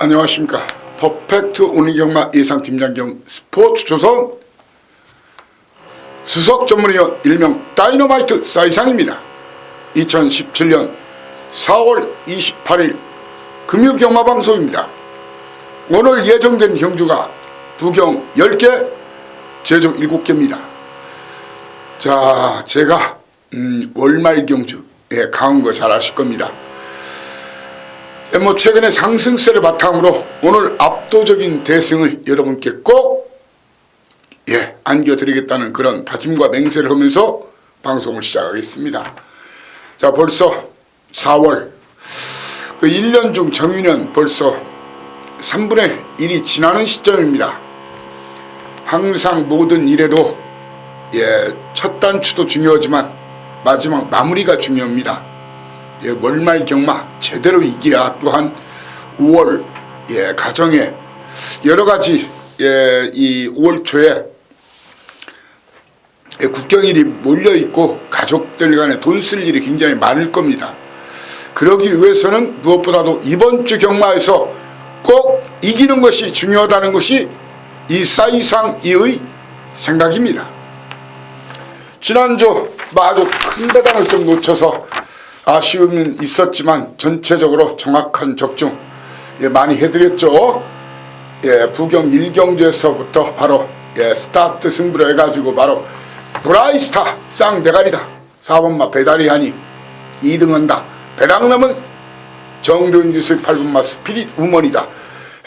안녕하십니까. 퍼펙트 운이경마 예상팀장경 스포츠조선 수석전문위원 일명 다이너마이트 사이상입니다. 2017년 4월 28일 금요경마방송입니다. 오늘 예정된 경주가 부경 10개, 제주 7개입니다. 자, 제가 월말 경주에 강한 거 잘 아실 겁니다. 최근에 상승세를 바탕으로 오늘 압도적인 대승을 여러분께 꼭 안겨드리겠다는 그런 다짐과 맹세를 하면서 방송을 시작하겠습니다. 자, 벌써 4월 1년 중 정유년 벌써 3분의 1이 지나는 시점입니다. 항상 모든 일에도 첫 단추도 중요하지만 마지막 마무리가 중요합니다. 월말 경마 제대로 이겨야 또한 5월 가정에 여러가지 이 5월 초에 국경일이 몰려있고 가족들 간에 돈 쓸 일이 굉장히 많을 겁니다. 그러기 위해서는 무엇보다도 이번 주 경마에서 꼭 이기는 것이 중요하다는 것이 이 사이상이의 생각입니다. 지난주 아주 큰 배당을 좀 놓쳐서 아쉬움은 있었지만 전체적으로 정확한 적중 많이 해드렸죠. 부경 1경주에서부터 바로 스타트 승부를 해가지고 바로 브라이스타 쌍대가리다, 4번마 배다리하니 2등한다, 배랑 넘은 정륜기술 8번마 스피릿 우먼이다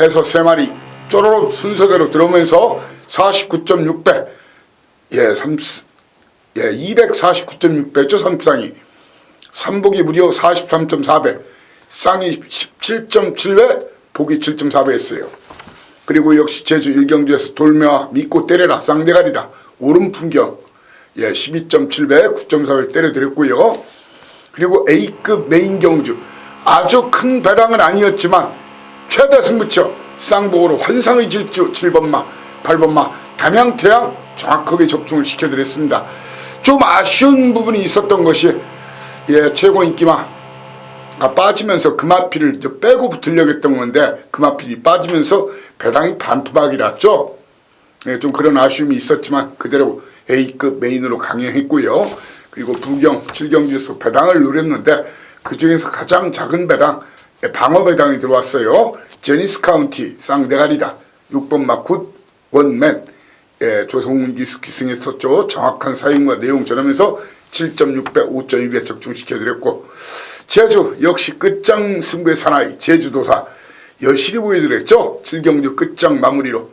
해서 3마리 쪼로록 순서대로 들어오면서 49.6배 249.6배죠. 삼쌍이 삼복이 무려 43.4배, 쌍이 17.7배, 복이 7.4배 했어요. 그리고 역시 제주 1경주에서 돌매와 믿고 때려라 쌍대가리다 오름풍경 12.7배 9.4배 때려드렸고요. 그리고 A급 메인 경주 아주 큰 배당은 아니었지만 최대 승부처 쌍복으로 환상의 질주 7번마 8번마 담양태양 정확하게 적중을 시켜드렸습니다. 좀 아쉬운 부분이 있었던 것이 최고 인기마 빠지면서 금화필을 빼고 붙으려고 했던 건데 금화필이 빠지면서 배당이 반토막이 났죠. 좀 그런 아쉬움이 있었지만 그대로 A급 메인으로 강행했고요. 그리고 부경 7경주에서 배당을 노렸는데 그 중에서 가장 작은 배당 방어 배당이 들어왔어요. 제니스 카운티 쌍대가리다 6번마 굿 원맨 조성훈 기수 기승했었죠. 정확한 사용과 내용 전하면서 7.6배 5.2배 적중시켜드렸고, 제주 역시 끝장 승부의 사나이 제주도사 여실히 보여드렸죠. 7경주 끝장 마무리로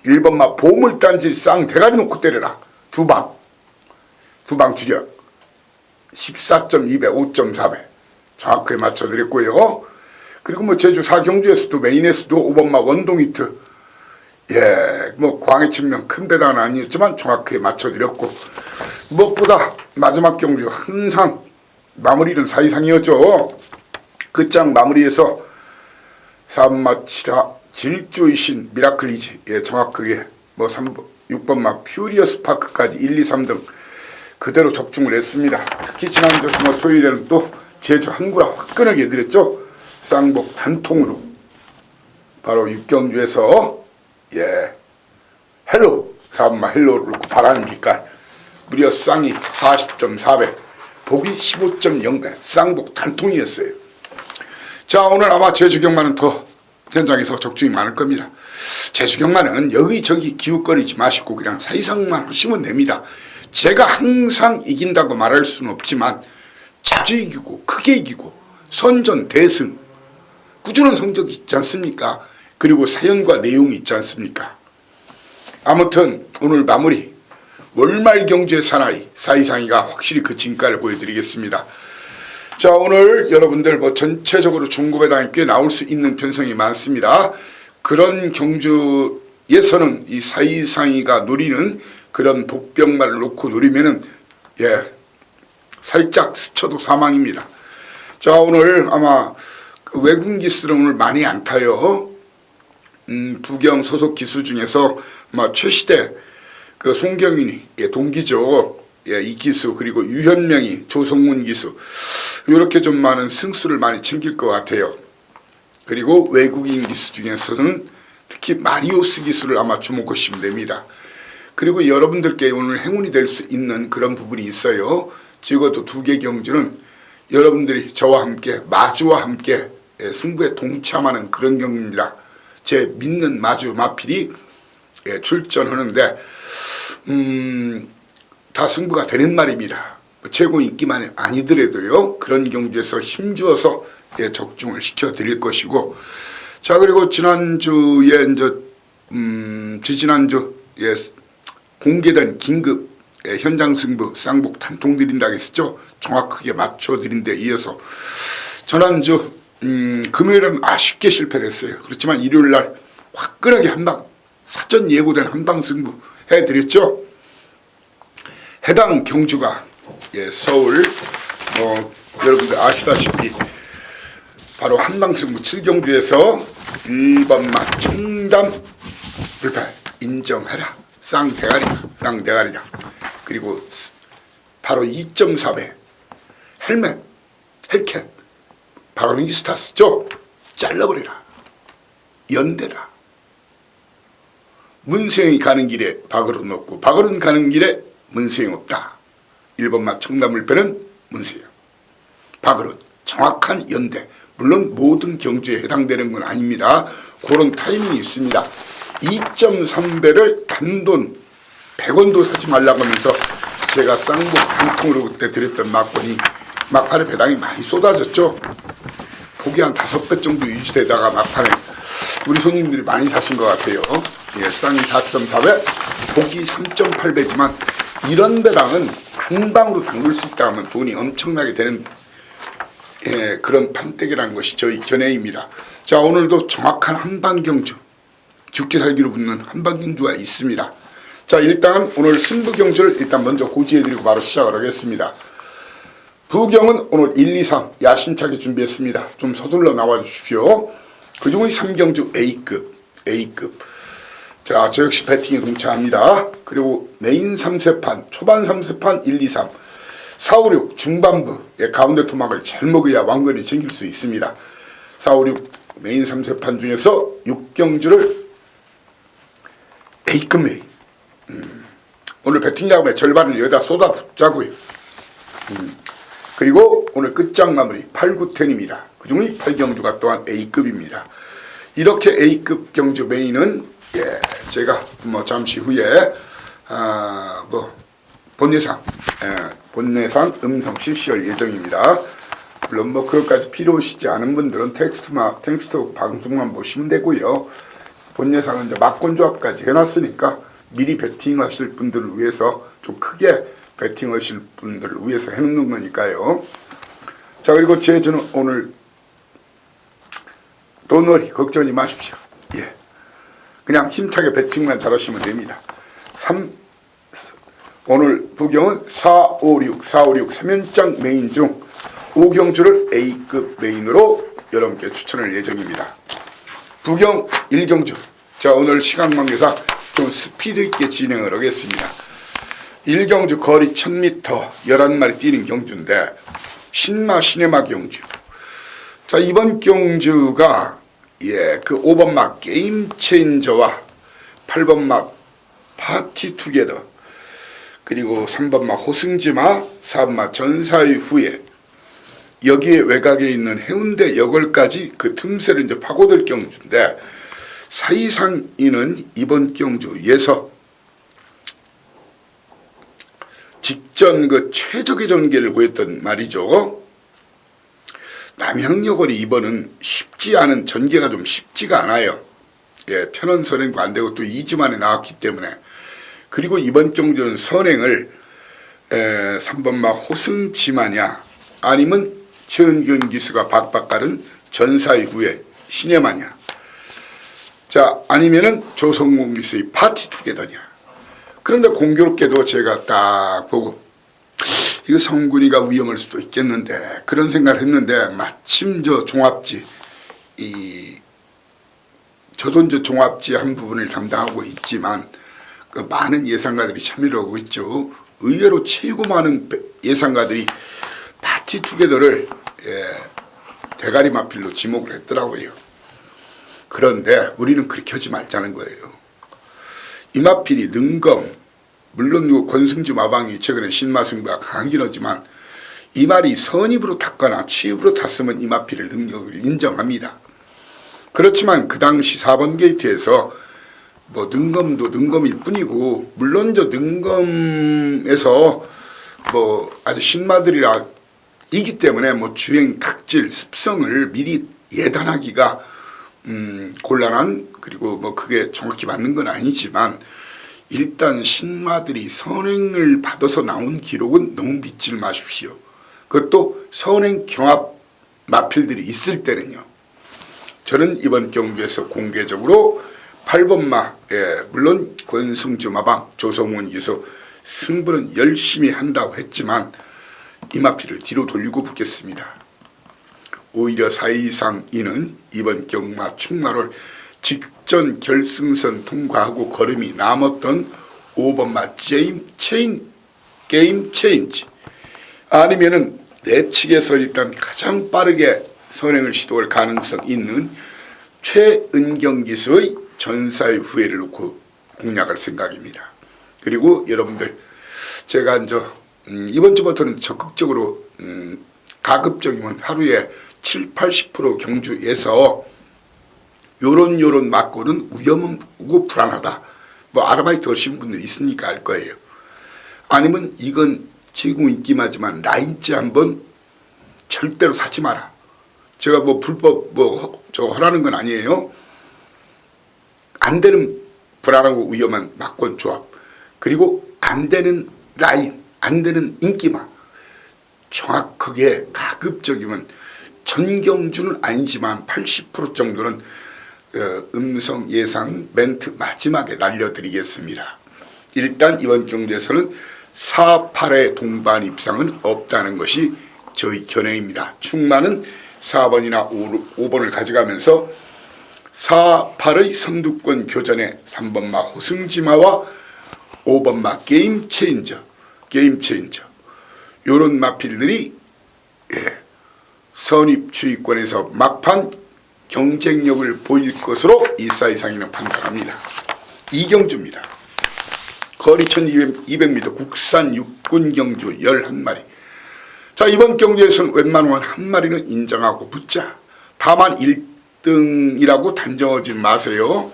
1번마 보물단지 쌍대가리 놓고 때려라 두방 주력 14.2배 5.4배 정확하게 맞춰드렸고요. 그리고 제주 4경주에서도 메인에서도 5번마 원동히트 광해천명 큰 배당은 아니었지만 정확하게 맞춰드렸고, 무엇보다 마지막 경주 항상 마무리는 사이상이었죠. 끝장 마무리에서 4번마 질주의 신 미라클리지 정확하게 6번마 퓨리어스 파크까지 1, 2, 3등 그대로 적중을 했습니다. 특히 지난주 토요일에는 또 제주 한구라 화끈하게 해드렸죠. 쌍복 단통으로 바로 6경주에서 헬로 4번마 헬로를 놓고 바라는 빛깔 무려 쌍이 40.4배 복이 15.0배 쌍복 단통이었어요. 자, 오늘 아마 제주경마는 더 현장에서 적중이 많을 겁니다. 제주경마는 여기저기 기웃거리지 마시고 그냥 사이상만 하시면 됩니다. 제가 항상 이긴다고 말할 수는 없지만 자주 이기고 크게 이기고 선전 대승 꾸준한 성적이 있지 않습니까? 그리고 사연과 내용이 있지 않습니까? 아무튼 오늘 마무리 월말 경주의 사나이 사이상이가 확실히 그 진가를 보여드리겠습니다. 자, 오늘 여러분들 전체적으로 중고배당이 꽤 나올 수 있는 편성이 많습니다. 그런 경주에서는 이 사이상이가 노리는 그런 복병말을 놓고 노리면은 살짝 스쳐도 사망입니다. 자, 오늘 아마 외국 기수는 오늘 많이 안 타요. 부경 소속 기수 중에서 최시대 송경인이 동기죠. 이 기수 그리고 유현명이 조성문 기수 이렇게 좀 많은 승수를 많이 챙길 것 같아요. 그리고 외국인 기수 중에서는 특히 마리오스 기수를 아마 주목하시면 됩니다. 그리고 여러분들께 오늘 행운이 될 수 있는 그런 부분이 있어요. 적어도 2개 경주는 여러분들이 저와 함께 마주와 함께 승부에 동참하는 그런 경기입니다. 제 믿는 마주 마필이 출전하는데 다 승부가 되는 말입니다. 최고 인기만 아니더라도요. 그런 경주에서 힘주어서 적중을 시켜드릴 것이고, 자, 그리고 지난주에 지지난주 공개된 긴급 현장 승부 쌍복 단통 드린다고 했었죠. 정확하게 맞춰 드린 데 이어서 지난주 금요일은 아쉽게 실패를 했어요. 그렇지만 일요일날 화끈하게 한방 사전 예고된 한방 승부 해드렸죠. 해당 경주가 서울 여러분들 아시다시피 바로 한방승부 7경주에서 1번만 청담 불팔 인정해라 쌍대가리다. 그리고 바로 2.4배 헬켓 바로니스타스죠. 잘라버리라. 연대다. 문세영이 가는 길에 박어른 없고 박어른 가는 길에 문세영 없다. 1번만 청담불패는 문세영, 박어른 정확한 연대. 물론 모든 경주에 해당되는 건 아닙니다. 그런 타이밍이 있습니다. 2.3배를 단돈 100원도 사지 말라고 하면서 제가 쌍복 단통으로 그때 드렸던 막판에 배당이 많이 쏟아졌죠. 폭이 한 5배 정도 유지되다가 막판에 우리 손님들이 많이 사신 것 같아요. 쌍이 4.4배, 폭이 3.8배지만 이런 배당은 한 방으로 담글 수 있다 하면 돈이 엄청나게 되는 그런 판때기라는 것이 저희 견해입니다. 자, 오늘도 정확한 한방경주, 죽기 살기로 붙는 한방경주가 있습니다. 자, 일단 오늘 승부경주를 일단 먼저 고지해드리고 바로 시작을 하겠습니다. 부경은 오늘 1, 2, 3 야심차게 준비했습니다. 좀 서둘러 나와주십시오. 그중의 3경주 A급. 자, 저 역시 배팅에 동참합니다. 그리고 메인 3세판, 초반 3세판 1, 2, 3 4, 5, 6 중반부의 가운데 토막을 잘 먹어야 왕건이 챙길 수 있습니다. 4, 5, 6 메인 3세판 중에서 6경주를 A급 메인. 오늘 배팅 야금의 절반을 여기다 쏟아붓자고요. 그리고 오늘 끝장 마무리 8, 9, 10입니다. 그중의 8경주가 또한 A급입니다. 이렇게 A급 경주 메인은 제가 잠시 후에 본예상 음성 실시할 예정입니다. 물론 그것까지 필요하시지 않은 분들은 텍스트 방송만 보시면 되고요. 본예상은 이제 막권조합까지 해놨으니까 미리 배팅하실 분들을 위해서 좀 크게 배팅하실 분들을 위해서 해놓는 거니까요. 자, 그리고 저는 오늘 돈놀이 걱정하지 마십시오. 그냥 힘차게 배팅만 잘하시면 됩니다. 오늘 부경은 4, 5, 6 3연장 메인 중 5경주를 A급 메인으로 여러분께 추천할 예정입니다. 부경 1경주. 자, 오늘 시간 관계상 좀 스피드 있게 진행을 하겠습니다. 1경주 거리 1000m 11마리 뛰는 경주인데 시네마 경주. 자, 이번 경주가 그 5번막 게임 체인저와 8번막 파티 투게더, 그리고 3번막 호승지마, 4번막 전사의 후예, 여기에 외곽에 있는 해운대 역을까지 그 틈새를 이제 파고들 경주인데, 사이상인은 이번 경주에서 직전 그 최적의 전개를 보였던 말이죠. 남향여걸이 이번은 쉽지 않은 전개가 좀 쉽지가 않아요. 편원 선행도 안 되고 또 2주 만에 나왔기 때문에. 그리고 이번 경주는 선행을 3번막 호승지마냐 아니면 최은균 기수가 박박 가른 전사의 후예 시네마냐, 자, 아니면은 조성공 기수의 파티 투게더냐. 그런데 공교롭게도 제가 딱 보고 이거 성군이가 위험할 수도 있겠는데 그런 생각을 했는데, 마침 저 종합지 저도 이제 종합지 한 부분을 담당하고 있지만 그 많은 예상가들이 참여를 하고 있죠. 의외로 최고 많은 예상가들이 파티 투게더를 대가리 마필로 지목을 했더라고요. 그런데 우리는 그렇게 하지 말자는 거예요. 이마필이 능검, 물론 권승주 마방이 최근에 신마승부가 강하긴 하지만 이 말이 선입으로 탔거나 취입으로 탔으면 이마필의 능력을 인정합니다. 그렇지만 그 당시 4번 게이트에서 뭐 능검도 능검일 뿐이고, 물론 저 능검에서 뭐 아주 신마들이라 이기 때문에 뭐 주행 각질 습성을 미리 예단하기가 곤란한, 그리고 뭐 그게 정확히 맞는 건 아니지만 일단 신마들이 선행을 받아서 나온 기록은 너무 믿지 마십시오. 그것도 선행 경합 마필들이 있을 때는요. 저는 이번 경주에서 공개적으로 8번마, 물론 권승주 마방, 조성원 기수 승부는 열심히 한다고 했지만 이마필을 뒤로 돌리고 붙겠습니다. 오히려 4이상 이는 이번 경마 충마를 직전 결승선 통과하고 걸음이 남았던 5번마 게임 체인지, 아니면은 내 측에서 일단 가장 빠르게 선행을 시도할 가능성 있는 최은경 기수의 전사의 후회를 놓고 공략할 생각입니다. 그리고 여러분들, 제가 이제 이번 주부터는 적극적으로 가급적이면 하루에 70~80% 경주에서 요런 맞고는 위험하고 불안하다, 뭐 아르바이트 하시는 분들이 있으니까 알 거예요. 아니면 이건 제공 인기마지만 라인째 한번 절대로 사지 마라. 제가 뭐 불법 뭐 저거 하라는 건 아니에요. 안 되는 불안하고 위험한 막권 조합, 그리고 안 되는 라인, 안 되는 인기마, 정확하게 가급적이면 전경주는 아니지만 80% 정도는 음성 예상 멘트 마지막에 날려드리겠습니다. 일단 이번 경주에서는 4, 8의 동반 입상은 없다는 것이 저희 견해입니다. 충마는 4번이나 5번을 가져가면서 4, 8의 선두권 교전에 3번마 호승지마와 5번마 게임 체인저 요런 마필들이 선입 주의권에서 막판 경쟁력을 보일 것으로 이사이상이는 판단합니다. 이경주입니다. 거리 1200m 국산 육군 경주 11마리. 자, 이번 경주에서는 웬만하면 한 마리는 인정하고 붙자. 다만 1등이라고 단정하지 마세요.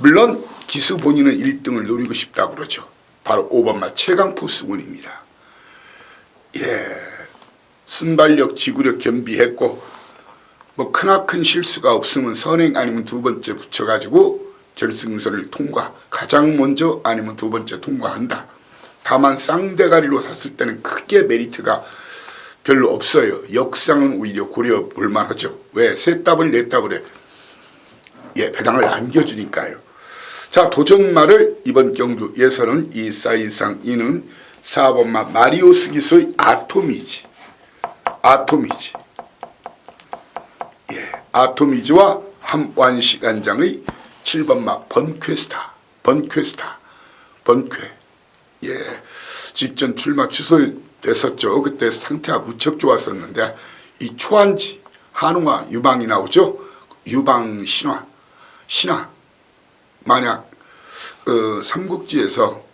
물론 기수 본인은 1등을 노리고 싶다고 그러죠. 바로 5번마 최강포수군입니다. 순발력, 지구력 겸비했고 뭐 크나큰 실수가 없으면 선행 아니면 두 번째 붙여가지고 결승선을 통과, 가장 먼저 아니면 두 번째 통과한다. 다만 쌍대가리로 샀을 때는 크게 메리트가 별로 없어요. 역상은 오히려 고려 볼만하죠. 왜? 세 더블, 네 더블에 배당을 안겨주니까요. 자, 도전마를 이번 경주에서는 이 사이상 이는 4번마 마리오스 기수의 아토미지. 아토미지와 함완식 안장의 7번마 번쾌. 직전 출마 취소됐었죠. 그때 상태가 무척 좋았었는데 이 초안지, 한웅아 유방이 나오죠. 유방 신화. 만약 삼국지에서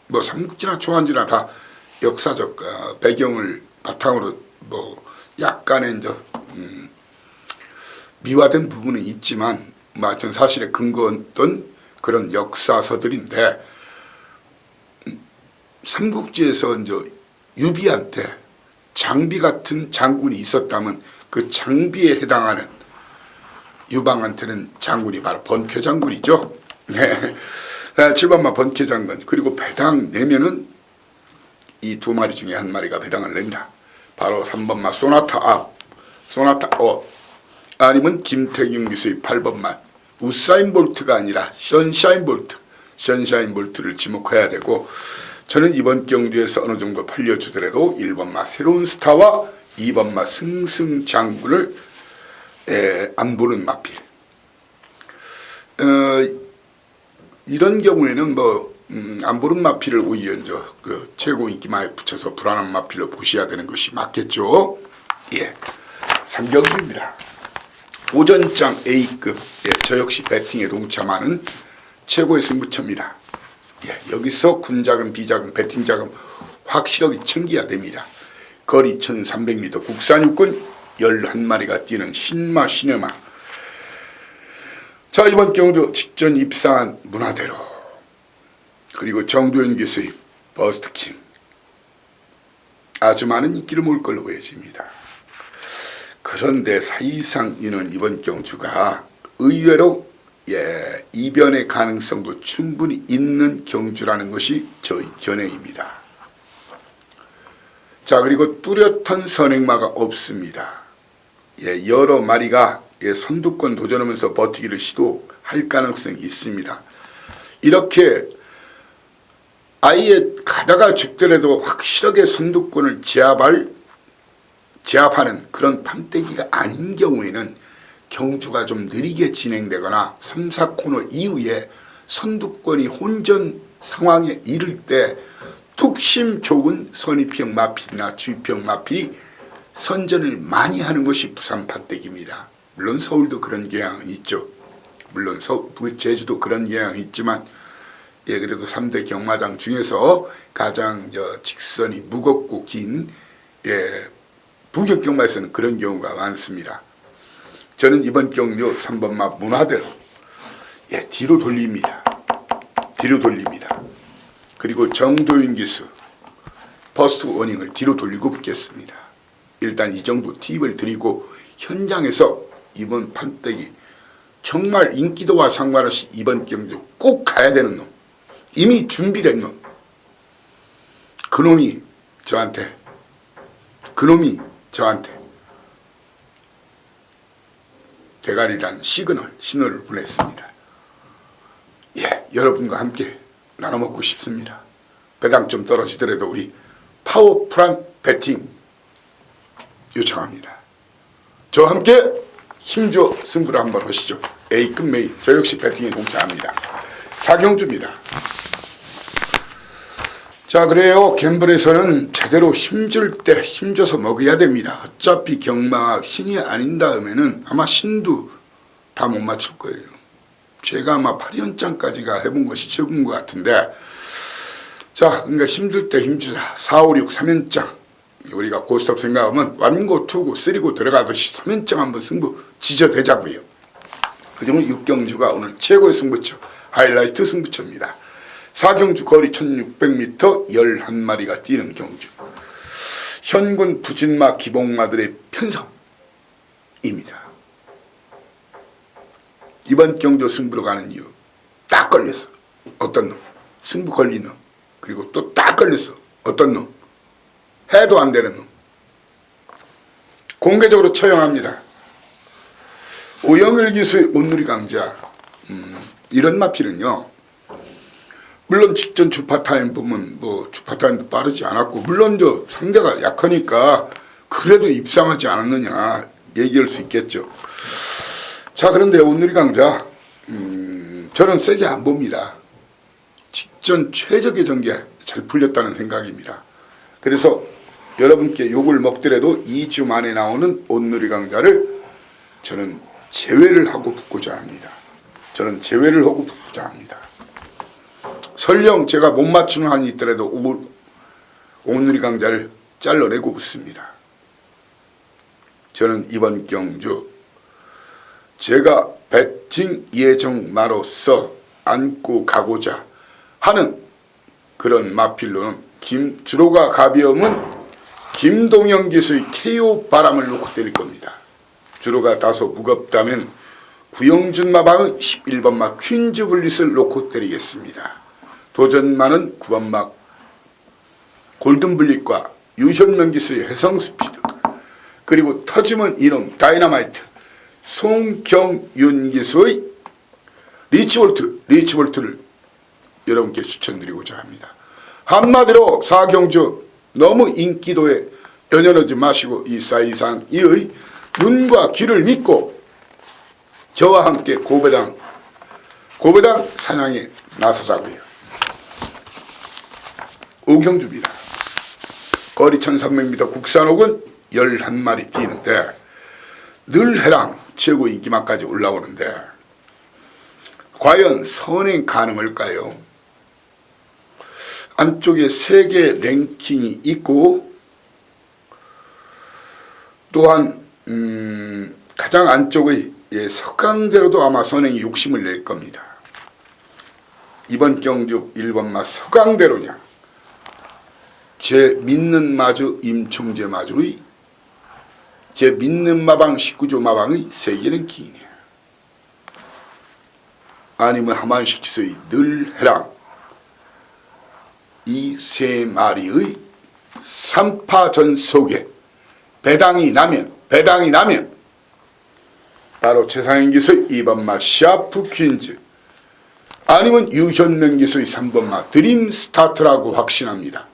뭐 삼국지나 초안지나 다 역사적 배경을 바탕으로 뭐 약간의 이제 미화된 부분은 있지만 뭐 하여튼 사실에 근거했던 그런 역사서들인데, 삼국지에서 이제 유비한테 장비 같은 장군이 있었다면 그 장비에 해당하는 유방한테는 장군이 바로 번쾌 장군이죠. 7번마 번쾌 장군. 그리고 배당 내면은 이 두 마리 중에 한 마리가 배당을 냅니다. 바로 3번마 소나타 업, 아니면 김태균 기수의 8번마 우사인 볼트가 아니라 션샤인 볼트를 지목해야 되고, 저는 이번 경주에서 어느 정도 팔려주더라도 1번마 새로운 스타와 2번마 승승장군을 안 보는 마필. 이런 경우에는 뭐 안 보는 마필을 오히려 이제 그 최고 인기마에 붙여서 불안한 마필로 보셔야 되는 것이 맞겠죠. 3경주입니다. 오전장 A급, 예, 저 역시 배팅에 동참하는 최고의 승부처입니다. 예, 여기서 군자금, 비자금, 배팅자금 확실하게 챙겨야 됩니다. 거리 1300m 국산 육군 11마리가 뛰는 신마 시네마. 자, 이번 경주 직전 입상한 문화대로, 그리고 정도현 교수의 버스트킹, 아주 많은 인기를 모을 걸로 보여집니다. 그런데 사실상 이는 이번 경주가 의외로 이변의 가능성도 충분히 있는 경주라는 것이 저희 견해입니다. 자, 그리고 뚜렷한 선행마가 없습니다. 여러 마리가 선두권 도전하면서 버티기를 시도할 가능성이 있습니다. 이렇게 아예 가다가 죽더라도 확실하게 선두권을 제압하는 그런 판때기가 아닌 경우에는 경주가 좀 느리게 진행되거나 3, 4코너 이후에 선두권이 혼전 상황에 이를 때 뚝심 좋은 선입형 마필이나 주입형 마필이 선전을 많이 하는 것이 부산 판때기입니다. 물론 서울도 그런 경향은 있죠. 물론 제주도 그런 경향이 있지만, 그래도 3대 경마장 중에서 가장 직선이 무겁고 긴 부격 경마에서는 그런 경우가 많습니다. 저는 이번 경주 3번마 문화대로 뒤로 돌립니다. 뒤로 돌립니다. 그리고 정도윤 기수 퍼스트 워닝을 뒤로 돌리고 붙겠습니다. 일단 이 정도 팁을 드리고, 현장에서 이번 판때기 정말 인기도와 상관없이 이번 경주 꼭 가야 되는 놈, 이미 준비된 놈, 그놈이 저한테 대가리란 신호를 보냈습니다. 여러분과 함께 나눠 먹고 싶습니다. 배당 좀 떨어지더라도 우리 파워풀한 배팅 요청합니다. 저와 함께 힘줘 승부를 한번 하시죠. A급 메이, 저 역시 배팅에 동참합니다. 사경주입니다. 자, 그래요. 갬블에서는 제대로 힘줄 때 힘줘서 먹어야 됩니다. 어차피 경마 신이 아닌 다음에는 아마 신도 다 못 맞출 거예요. 제가 아마 8연장까지가 해본 것이 최고인 것 같은데, 자, 그러니까 힘줄 때 힘주자. 4, 5, 6, 3연장. 우리가 고스톱 생각하면 1고 2고 3고 들어가듯이 3연장 한번 승부 지져대자고요. 그중에 6경주가 오늘 최고의 승부처, 하이라이트 승부처입니다. 4경주 거리 1600m 11마리가 뛰는 경주. 현군 부진마 기복마들의 편성입니다. 이번 경주 승부로 가는 이유, 딱 걸렸어. 어떤 놈? 승부 걸린 놈. 그리고 또 딱 걸렸어. 어떤 놈? 해도 안 되는 놈. 공개적으로 처형합니다. 오영일 기수의 온누리 강자. 이런 마필은요, 물론 직전 주파타임 보면 주파타임도 빠르지 않았고, 물론 상대가 약하니까 그래도 입상하지 않았느냐 얘기할 수 있겠죠. 자, 그런데 온누리 강자, 저는 세게 안 봅니다. 직전 최적의 전개 잘 풀렸다는 생각입니다. 그래서 여러분께 욕을 먹더라도 2주 만에 나오는 온누리 강자를 저는 제외를 하고 붙고자 합니다. 설령 제가 못 맞추는 한이 있더라도 온누리 강자를 잘라내고 붙습니다. 저는 이번 경주 제가 배팅 예정마로서 안고 가고자 하는 그런 마필로는 주로가 가벼우면 김동영 기수의 KO 바람을 놓고 때릴 겁니다. 주로가 다소 무겁다면 구영준 마방의 11번마 퀸즈 블릿을 놓고 때리겠습니다. 도전마는 9번마 골든블릿과 유현명 기수의 해성스피드, 그리고 터지면 이놈 다이너마이트 송경윤 기수의 리치볼트를 여러분께 추천드리고자 합니다. 한마디로 4경주 너무 인기도에 연연하지 마시고 이 사이상 이의 눈과 귀를 믿고 저와 함께 고배당 사냥에 나서자고요. 5경주입니다. 거리 1300m 국산옥은 11마리 뛰는데 늘 해랑 최고 인기만까지 올라오는데 과연 선행 가능할까요? 안쪽에 세계 랭킹이 있고 또한 가장 안쪽의 서강대로도 아마 선행이 욕심을 낼 겁니다. 이번 경주 1번마 서강대로냐, 제 믿는 마주 임충재 마주의 제 믿는 마방 19조 마방의 세계 랭킹이냐, 아니면 하만식 기수의 늘 해랑, 이 세 마리의 3파전 속에 배당이 나면 바로 최상현 기수의 2번마 샤프 퀸즈, 아니면 유현명 기수의 3번마 드림 스타트라고 확신합니다.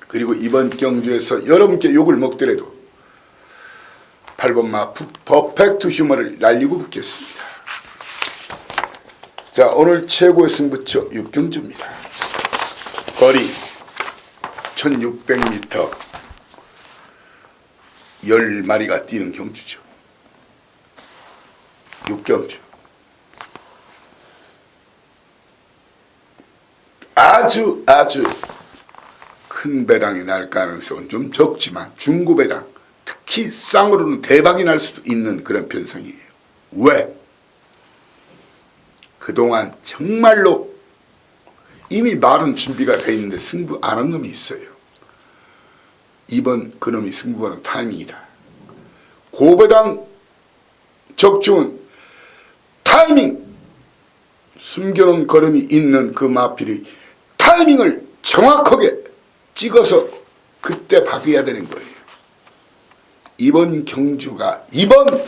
그리고 이번 경주에서 여러분께 욕을 먹더라도 8번마 퍼펙트 휴머를 날리고 붙겠습니다. 자, 오늘 최고의 승부처 6경주입니다. 거리 1600m 10마리가 뛰는 경주죠. 6경주. 아주 큰 배당이 날 가능성은 좀 적지만 중구 배당, 특히 쌍으로는 대박이 날 수도 있는 그런 편성이에요. 왜? 그동안 정말로 이미 말은 준비가 돼 있는데 승부 안 한 놈이 있어요. 이번 그놈이 승부하는 타이밍이다. 고배당 적중은 타이밍, 숨겨놓은 걸음이 있는 그 마필이 타이밍을 정확하게 찍어서 그때 박여야 되는 거예요. 이번 경주가, 이번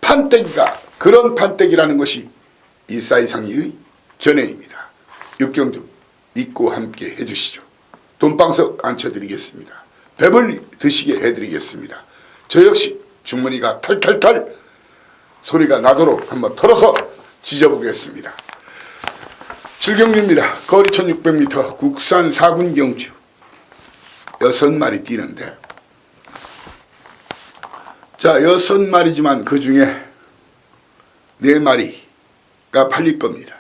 판때기가 그런 판때기라는 것이 이 사이상리의 견해입니다. 6경주 믿고 함께 해주시죠. 돈방석 앉혀드리겠습니다. 배불리 드시게 해드리겠습니다. 저 역시 주머니가 탈탈탈 소리가 나도록 한번 털어서 지져보겠습니다. 7경주입니다. 거리 1600m 국산 4군 경주 6마리 뛰는데, 자, 6마리지만 그 중에 4마리가 팔릴 겁니다.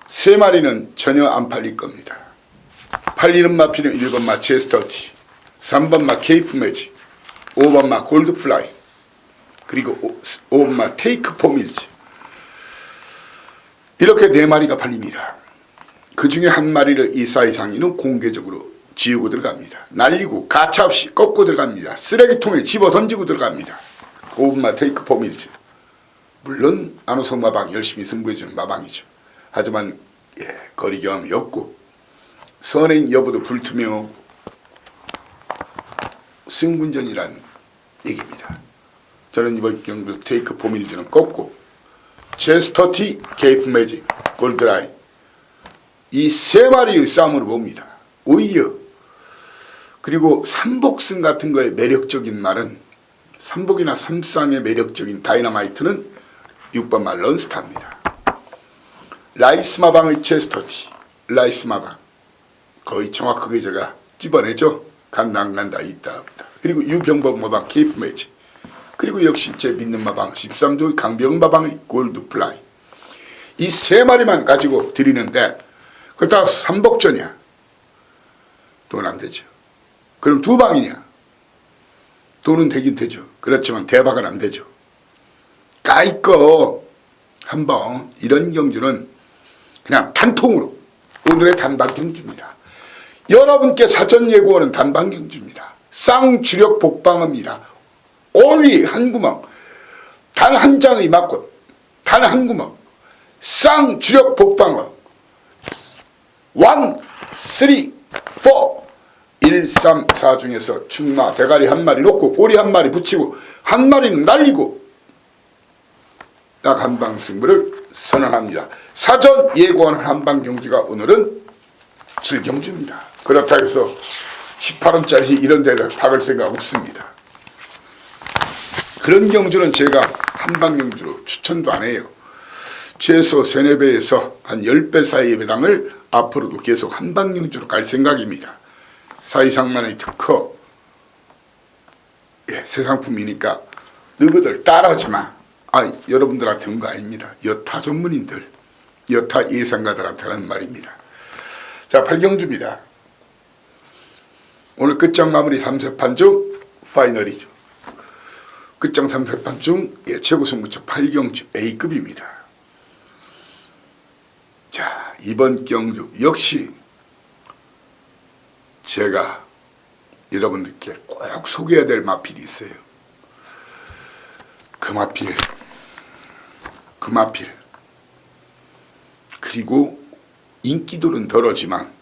3마리는 전혀 안 팔릴 겁니다. 팔리는 마필은 1번마 제스터티, 3번마 케이프 매직, 5번마 골드플라이, 그리고 5번마 테이크 포밀즈, 이렇게 4마리가 팔립니다. 그 중에 한 마리를 이 사이상이는 공개적으로 지우고 들어갑니다. 날리고 가차없이 꺾고 들어갑니다. 쓰레기통에 집어 던지고 들어갑니다. 5번마 테이크 포밀즈, 물론 안호성 마방 열심히 승부해주는 마방이죠. 하지만 거리 경험이 없고 선행 여부도 불투명하고 승분전이란 얘기입니다. 저는 이번 경주 테이크 포밀즈는 꺾고 제스터티, 케이프 매직, 골드라이 이 3마리의 싸움으로 봅니다. 오히려 그리고 삼복승 같은 거에 매력적인 말은, 삼복이나 삼쌍의 매력적인 다이너마이트는 6번마 런스타입니다. 라이스마방의 제스터티, 라이스마방 거의 정확하게 제가 집어내죠. 간다 안 간다 있다 없다. 그리고 유병법 마방 케이프 매직, 그리고 역시 제 믿는 마방 13조의 강병 마방의 골드플라이, 이 3마리만 가지고 드리는데 그렇다고 삼복전이야. 돈 안 되죠. 그럼 2방이냐? 돈은 되긴 되죠. 그렇지만 대박은 안 되죠. 까이꺼 한번 이런 경주는 그냥 단통으로 오늘의 단방 경주입니다. 여러분께 사전 예고하는 단방 경주입니다. 쌍주력 복방입니다. 올리 한 구멍, 단 한 장의 막꽃, 단 한 구멍, 쌍주력 복방어 1, 3, 4 1, 3, 4 중에서 충마 대가리 한 마리 놓고 꼬리 한 마리 붙이고 한 마리는 날리고 딱 한방 승부를 선언합니다. 사전 예고하는 한방 경주가 오늘은 7경주입니다. 그렇다고 해서 18원짜리 이런 데다 박을 생각 없습니다. 그런 경주는 제가 한방 경주로 추천도 안 해요. 최소 3, 4배에서 한 10배 사이의 배당을 앞으로도 계속 한방 경주로 갈 생각입니다. 사이상만의 특허, 새 상품이니까 너희들 따라하지 마. 여러분들한테 온 거 아닙니다. 여타 전문인들, 여타 예상가들한테 하는 말입니다. 자, 8경주입니다. 오늘 끝장 마무리 3세판 중 파이널이죠. 끝장 3세판 중 최고 승부처 8경주 A급입니다. 자, 이번 경주 역시 제가 여러분들께 꼭 소개해야 될 마필이 있어요. 그 마필 그리고 인기도는 덜하지만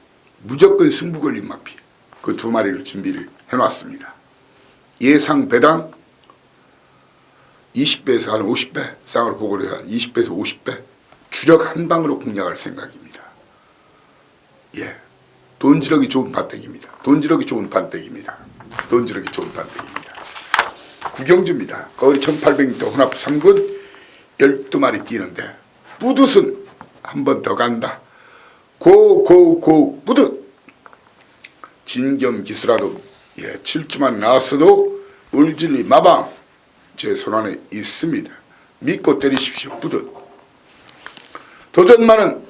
무조건 승부 걸린 마필, 그 두 마리를 준비를 해놨습니다. 예상 배당 20배에서 한 50배, 쌍으로 보고를 해서 한 20배에서 50배 주력 한 방으로 공략할 생각입니다. 예, 돈지력이 좋은 판때기입니다. 돈지력이 좋은 판때기입니다. 구경주입니다. 거리 1800m 혼합 3군 12마리 뛰는데 뿌듯은 한 번 더 간다. 고 뿌듯. 진겸기수라도 7주만 나왔어도 울진리 마방 제 손안에 있습니다. 믿고 때리십시오. 뿌듯. 도전만은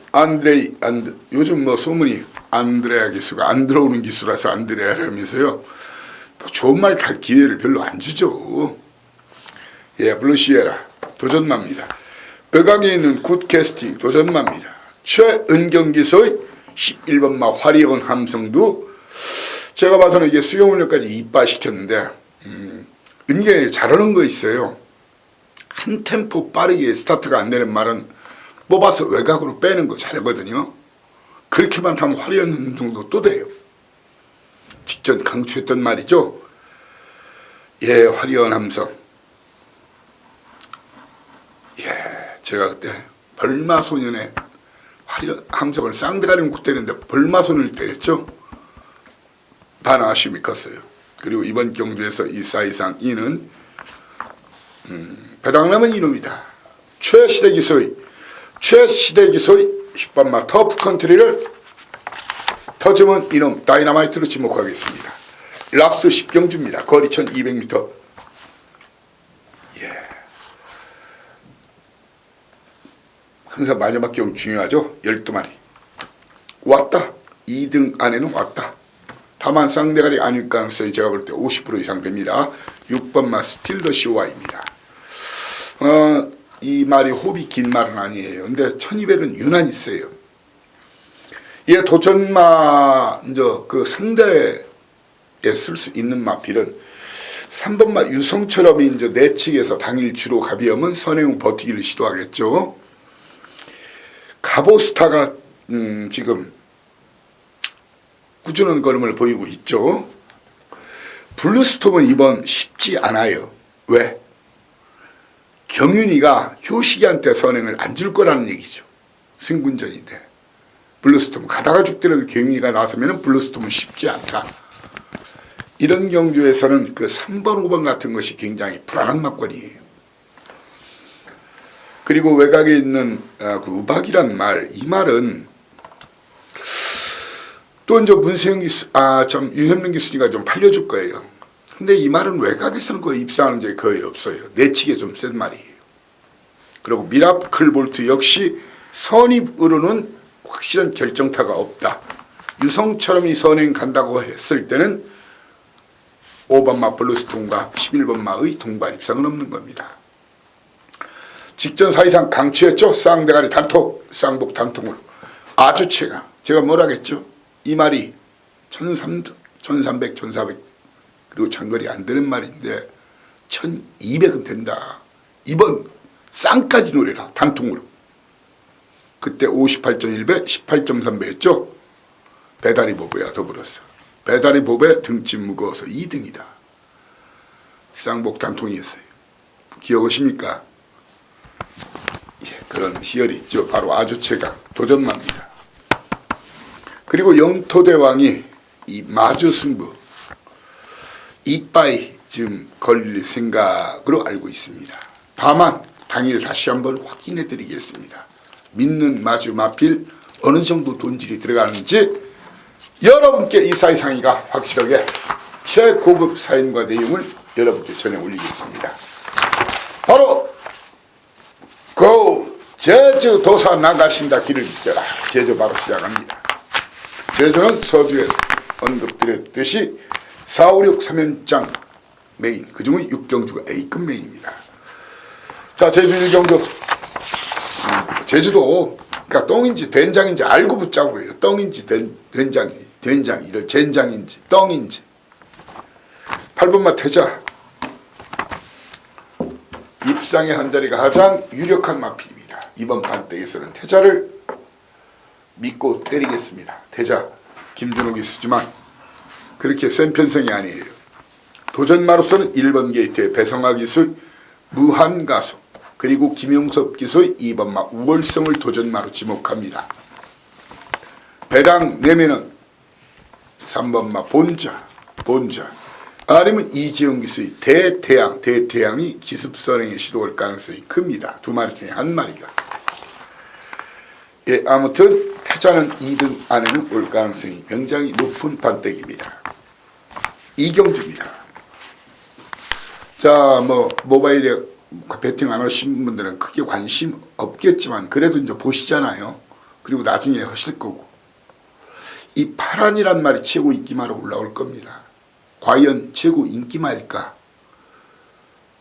요즘 뭐 소문이 안드레아 기수가 안 들어오는 기수라서 안드레아라면서요. 좋은 말 탈 기회를 별로 안 주죠. 블루시에라 도전마입니다. 외곽에 있는 굿 캐스팅 도전마입니다. 최은경 기수의 11번마 화려한 함성도 제가 봐서는 이게 수영훈련까지 이빠시켰는데 은경이 잘하는 거 있어요. 한 템포 빠르게 스타트가 안 되는 말은 뽑아서 외곽으로 빼는 거 잘하거든요. 그렇게만 하면 화려한 정도 또 돼요. 직전 강추했던 말이죠. 화려한 함성. 제가 그때 벌마소년의 화려한 함성을 쌍대가리는 굿대는데 벌마소년을 때렸죠. 반 아쉬움이 컸어요. 그리고 이번 경주에서 이 사이상 이는 배당남은 이놈이다. 최시대 기소의 10번마 터프컨트리를 터지면 이놈 다이너마이트로 지목하겠습니다. 라스 10경주입니다. 거리 1200m. 항상 마지막 경우 중요하죠. 12마리. 왔다. 2등 안에는 왔다. 다만 쌍대가리 아닐 가능성이 제가 볼 때 50% 이상 됩니다. 6번마 스틸더 시와입니다. 이 말이 호흡이 긴 말은 아니에요. 근데 1200은 유난히 세요. 도전마 그 상대에 쓸 수 있는 마필은 3번마 유성처럼 내측에서 당일 주로 가비하면 선행후 버티기를 시도하겠죠. 가보스타가 지금 꾸준한 걸음을 보이고 있죠. 블루스톰은 이번 쉽지 않아요. 왜? 경윤이가 효식이한테 선행을 안 줄 거라는 얘기죠. 승군전인데 블루스톰 가다가 죽더라도 경윤이가 나서면 블루스톰은 쉽지 않다. 이런 경주에서는 그 3번 5번 같은 것이 굉장히 불안한 막걸리예요. 그리고 외곽에 있는 그 우박이란 말, 이 말은 또 문세영 기수, 유현명 기수니까 좀 팔려줄 거예요. 근데 이 말은 외곽에서는 거의 입상하는 적이 거의 없어요. 내치기에 좀 센 말이에요. 그리고 미라클 볼트 역시 선입으로는 확실한 결정타가 없다. 유성처럼 이 선행 간다고 했을 때는 5번마 블루스톤과 11번마의 동반 입상은 없는 겁니다. 직전 사이상 강추했죠. 쌍대가리 단톡, 쌍복 단통으로 아주 최강. 제가 뭐라겠죠? 이 말이 1300, 1400 그리고 장거리 안 되는 말인데 1200은 된다. 이번 쌍까지 노래라. 단통으로. 그때 58.1배, 18.3배였죠. 배다리 보배와 더불어서. 배다리 보배 등짐 무거워서 2등이다. 쌍복 단통이었어요. 기억하십니까? 그런 희열이 있죠. 바로 아주 최강 도전마입니다. 그리고 영토대왕이 이 마주 승부 이빠이 지금 걸릴 생각으로 알고 있습니다. 다만 당일 다시 한번 확인해 드리겠습니다. 믿는 마주 마필 어느 정도 돈질이 들어가는지 여러분께 이 사이상의가 확실하게 최고급 사인과 내용을 여러분께 전해 올리겠습니다. 바로 그 제주도사 나가신다 길을 잇더라. 제주 바로 시작합니다. 제주는 서두에서 언급드렸듯이 4, 5, 6, 3연장 메인, 그중에 6경주가 A급 메인입니다. 자, 제주 1경주 제주도 그러니까 똥인지 된장인지 알고 붙자고 해요. 똥인지 된장이 젠장인지 똥인지. 8번마 태자, 입상의 한 자리가 가장 유력한 마필입니다. 이번 판때기에서는 태자를 믿고 때리겠습니다. 태자 김준옥이 쓰지만 그렇게 센 편성이 아니에요. 도전마로서는 1번 게이트의 배성하 기수의 무한가속, 그리고 김용섭 기수의 2번마 우월성을 도전마로 지목합니다. 배당 내면은 3번마 본자, 아니면 이지영 기수의 대태양이 기습선행에 시도할 가능성이 큽니다. 두 마리 중에 한 마리가. 예, 아무튼 태자는 2등 안에는 올 가능성이 굉장히 높은 판때기입니다. 이경주입니다. 자, 뭐 모바일에 배팅 안 하신 분들은 크게 관심 없겠지만 그래도 이제 보시잖아요. 그리고 나중에 하실 거고. 이 파란이란 말이 최고 인기마로 올라올 겁니다. 과연 최고 인기마일까?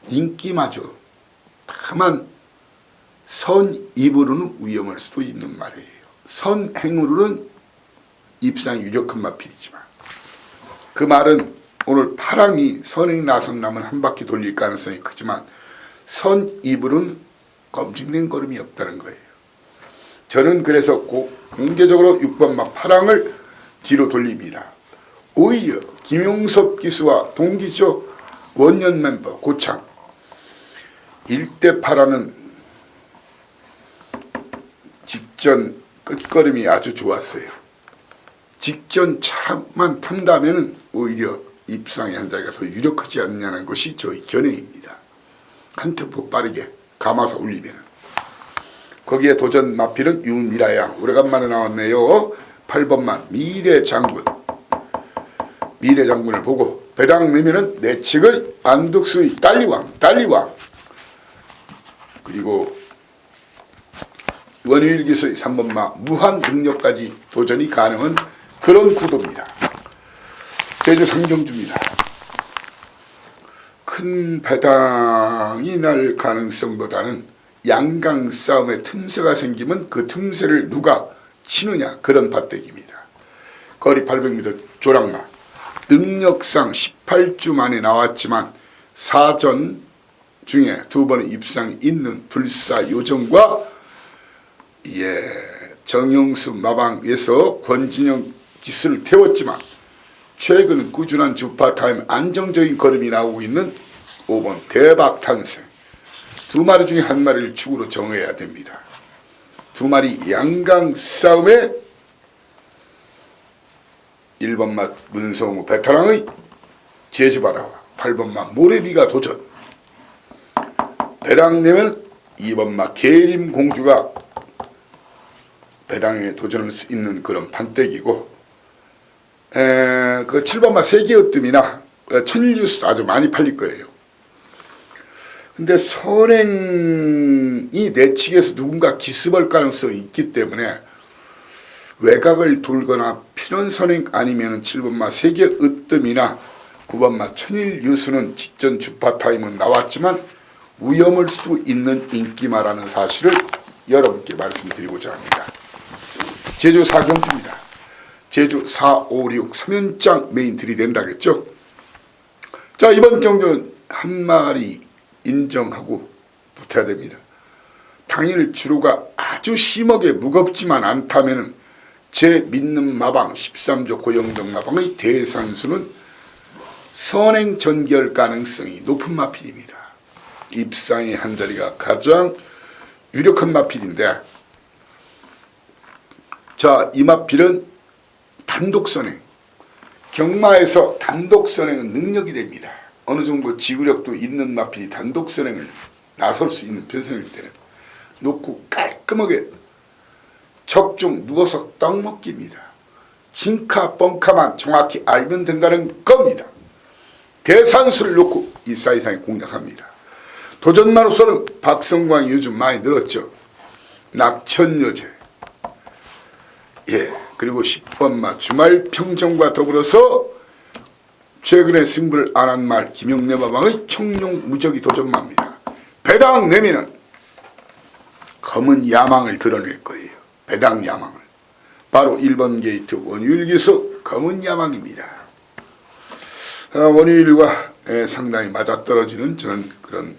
인기마죠. 다만 선입으로는 위험할 수도 있는 말이에요. 선행으로는 입상 유력한 마필이지만 그 말은 오늘 파랑이 선행 나선남은 한 바퀴 돌릴 가능성이 크지만 선입으로는 검증된 걸음이 없다는 거예요. 저는 그래서 공개적으로 6번마 파랑을 뒤로 돌립니다. 오히려 김용섭 기수와 동기죠. 원년 멤버 고창 1대 파라는 직전 끝걸음이 아주 좋았어요. 직전 차만 탄다면 오히려 입상의 한 자리가 더 유력하지 않냐는 것이 저의 견해입니다. 한 템포 빠르게 감아서 올리면. 거기에 도전 마필은 유미라양 오래간만에 나왔네요. 8번만 미래장군. 미래장군을 보고 배당 내면은 내측의 안덕수의 딸리왕 그리고 원일기수의 3번마 무한 능력까지 도전이 가능한 그런 구도입니다. 제주 상경주입니다. 큰 배당이 날 가능성보다는 양강 싸움에 틈새가 생기면 그 틈새를 누가 치느냐 그런 밭대기입니다. 거리 800m 조랑마 능력상 18주 만에 나왔지만 사전 중에 2번의 입상 있는 불사요정과 정영수 마방에서 권진영 기수를 태웠지만 최근 꾸준한 주파타임 안정적인 걸음이 나오고 있는 5번 대박탄생. 두 마리 중에 한 마리를 축으로 정해야 됩니다. 두 마리 양강 싸움에 1번마 문성우 베테랑의 제주바다와 8번마 모래비가 도전. 배당 내면 2번마 계림공주가 배당에 도전할 수 있는 그런 판때기고, 그 7번마 세계으뜸이나 천일뉴스 아주 많이 팔릴 거예요. 근데 선행이 내측에서 누군가 기습할 가능성이 있기 때문에 외곽을 돌거나 필연선행 아니면 7번마 세계으뜸이나 9번마 천일뉴스는 직전 주파타임은 나왔지만 위험할 수도 있는 인기마라는 사실을 여러분께 말씀드리고자 합니다. 제주 4경주입니다. 제주 4, 5, 6, 3연장 메인 들이댄다겠죠. 자, 이번 경주는 한 마리 인정하고 붙어야 됩니다. 당일 주로가 아주 심하게 무겁지만 않다면 제 믿는 마방 13조 고영동 마방의 대산수는 선행 전결 가능성이 높은 마필입니다. 입상의 한 자리가 가장 유력한 마필인데, 자, 이 마필은 단독선행, 경마에서 단독선행은 능력이 됩니다. 어느 정도 지구력도 있는 마필이 단독선행을 나설 수 있는 편성일 때는 놓고 깔끔하게 적중 누워서 떡 먹기입니다. 싱카 뻥카만 정확히 알면 된다는 겁니다. 대산수를 놓고 이 사이상에 공략합니다. 도전마로서는 박성광이 요즘 많이 늘었죠. 낙천여제, 예, 그리고 10번마 주말평정과 더불어서 최근에 승부를 안 한 말 김영래마방의 청룡 무적이 도전마입니다. 배당 내면은 검은 야망을 드러낼 거예요. 배당 야망을. 바로 1번 게이트 원유일기수 검은 야망입니다. 원유일과 상당히 맞아떨어지는 저는 그런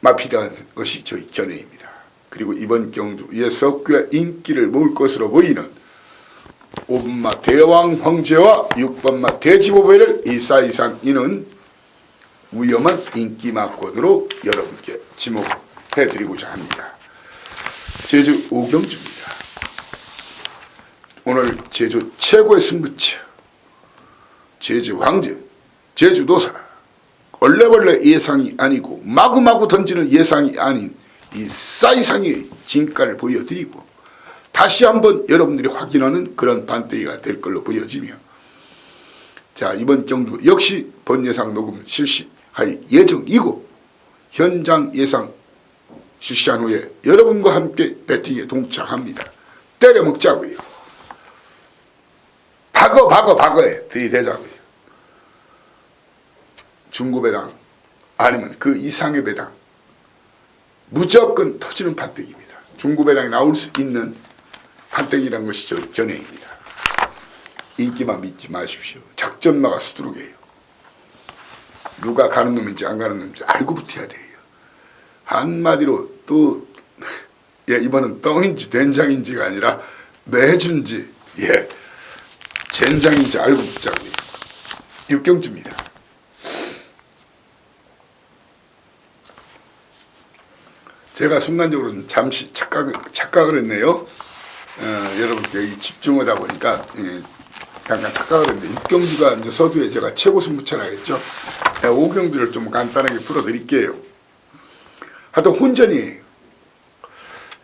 마필한 것이 저희 견해입니다. 그리고 이번 경주에 석규의 인기를 모을 것으로 보이는 5번마 대왕 황제와 6번마 대지보배를 이사이상 이는 위험한 인기마권으로 여러분께 지목해드리고자 합니다. 제주 오경주입니다. 오늘 제주 최고의 승부처, 제주 황제, 제주도사, 얼레벌레 예상이 아니고 마구마구 던지는 예상이 아닌 이 사이상의 진가를 보여드리고 다시 한번 여러분들이 확인하는 그런 반대기가 될 걸로 보여지며, 자, 이번 경주 역시 본예상 녹음 실시할 예정이고 현장 예상 실시한 후에 여러분과 함께 배팅에 동참합니다. 때려 먹자고요. 박어에 들이대자고요. 중고배당 아니면 그 이상의 배당 무조건 터지는 판때기입니다. 중고배당이 나올 수 있는 판때기라는 것이 저 견해입니다. 인기만 믿지 마십시오. 작전마가 수두룩이에요. 누가 가는 놈인지 안 가는 놈인지 알고 붙어야 돼요. 한마디로 또 이번은 똥인지 된장인지가 아니라 매주인지 젠장인지 알고 붙자고요. 육경주입니다. 제가 순간적으로 잠시 착각을 했네요. 여러분께 집중하다 보니까 잠깐 착각을 했는데, 육경주가 이제 서두에 제가 최고 승부처라 했죠. 오경주를 좀 간단하게 풀어드릴게요. 하여튼 혼전이에요.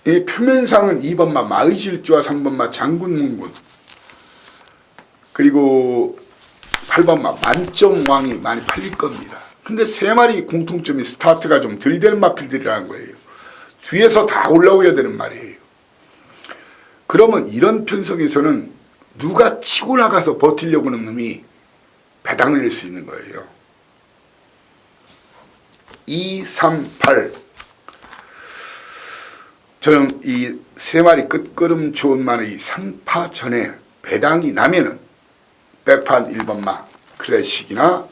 이 표면상은 2번마 마의질주와 3번마 장군문군, 그리고 8번마 만점왕이 많이 팔릴 겁니다. 근데 세 마리 공통점이 스타트가 좀 덜 되는 마필들이라는 거예요. 뒤에서 다 올라오야 되는 말이에요. 그러면 이런 편성에서는 누가 치고 나가서 버티려고 하는 놈이 배당을 낼 수 있는 거예요. 2, 3, 8. 저는 이 세 마리 끝걸음 좋은만의 3파 전에 배당이 나면은 백판 1번마 클래식이나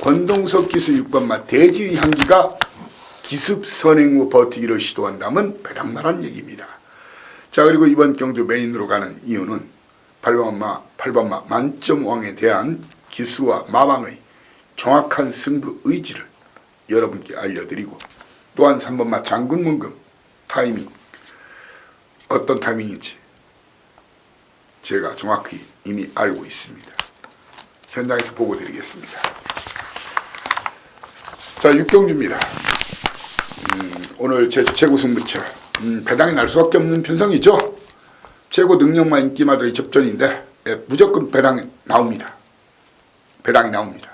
권동석 기수 6번마 대지의 향기가 기습 선행 후 버티기를 시도한다면 배당나란 얘기입니다. 자, 그리고 이번 경주 메인으로 가는 이유는 8번마 만점왕에 대한 기수와 마방의 정확한 승부 의지를 여러분께 알려드리고, 또한 3번마 장군문금 타이밍, 어떤 타이밍인지 제가 정확히 이미 알고 있습니다. 현장에서 보고 드리겠습니다. 자, 육경주입니다. 오늘 제주 최고 승부처, 배당이 날 수밖에 없는 편성이죠. 최고 능력만 인기마들의 접전인데 무조건 배당이 나옵니다. 배당이 나옵니다.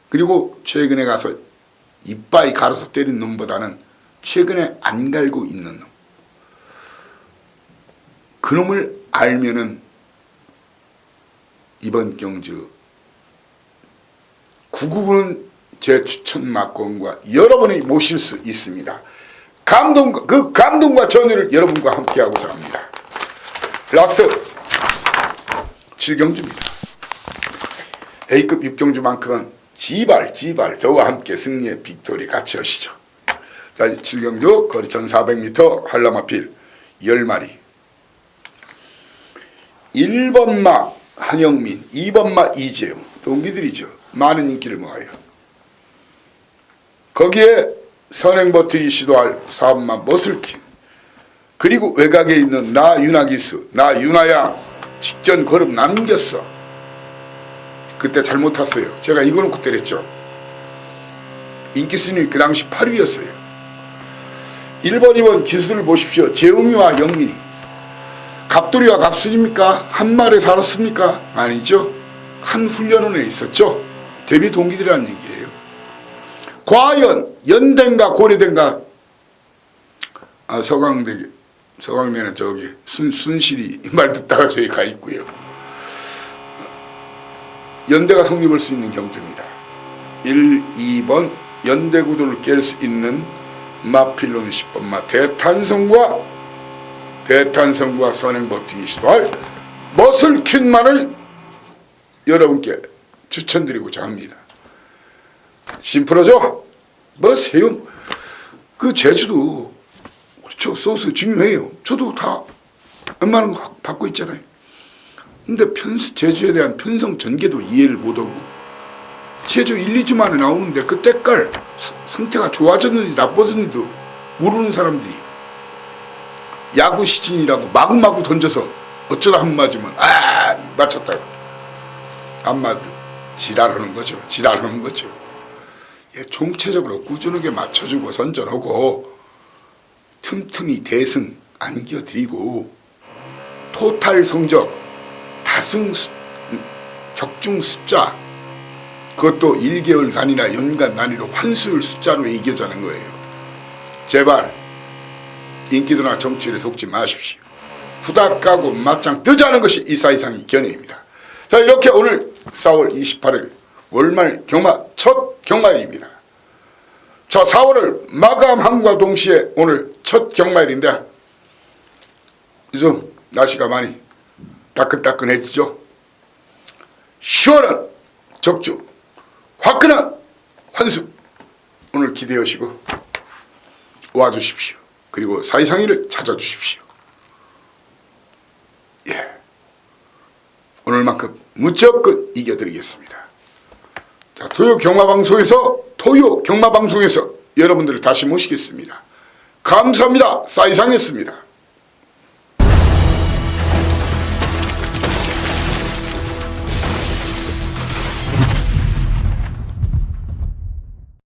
그리고 최근에 가서 이빠이 갈아서 때린 놈보다는 최근에 안 갈고 있는 놈, 그놈을 알면은 이번 경주 999는 제 추천 막건과 여러분이 모실 수 있습니다. 감동과 전율을 여러분과 함께하고자 합니다. 라스트 7경주입니다. A급 6경주만큼은 지발 저와 함께 승리의 빅토리 같이 하시죠. 자, 7경주 거리 1400m 한라마필 10마리. 1번마 한영민, 2번마 이재용, 동기들이죠. 많은 인기를 모아요. 거기에 선행버티기 시도할 4번마 머슬킨, 그리고 외곽에 있는 나윤아기수, 나윤아야 직전 걸음 남겼어. 그때 잘못 탔어요. 제가 이거 놓고 때렸죠. 인기순위 그 당시 8위였어요. 1번 2번 기수를 보십시오. 재웅이와 영민이. 갑돌이와 갑순입니까? 한 말에 살았습니까? 아니죠. 한 훈련원에 있었죠. 데뷔 동기들이라는 얘기예요. 과연 연대인가 고려대인가, 서강대는 저기 순실이 말 듣다가 저기 가 있고요. 연대가 성립할 수 있는 경주입니다. 1, 2번 연대 구도를 깰 수 있는 마필론 10번마 대탄성과 선행 버티기 시도할 머슬 퀸만을 여러분께 추천드리고자 합니다. 심플하죠? 뭐 세용 그 제주도 그렇죠. 소스 중요해요. 저도 다 웬만한 거 받고 있잖아요. 근데 제주에 대한 편성 전개도 이해를 못하고 제주 1, 2주 만에 나오는데 그 때깔 상태가 좋아졌는지 나빠졌는지도 모르는 사람들이 야구 시즌이라고 마구마구 던져서 어쩌다 한 맞으면 맞췄다 안 맞고 지랄하는 거죠. 예, 총체적으로 꾸준하게 맞춰주고 선전하고 틈틈이 대승 안겨드리고 토탈 성적 다승 적중 숫자 그것도 1개월 단위나 연간 단위로 환수율 숫자로 이겨자는 거예요. 제발 인기도나 정치율에 속지 마십시오. 후닥하고 맞짱 뜨자는 것이 이사이상의 견해입니다. 자, 이렇게 오늘 4월 28일 월말 경마 첫 경마일입니다. 자, 4월을 마감함과 동시에 오늘 첫 경마일인데 요즘 날씨가 많이 따끈따끈해지죠. 시원한 적중, 화끈한 환수 오늘 기대하시고 와주십시오. 그리고 사이상의를 찾아주십시오. 예, 오늘만큼 무조건 이겨드리겠습니다. 자, 토요 경마방송에서 여러분들을 다시 모시겠습니다. 감사합니다. 사이상이었습니다.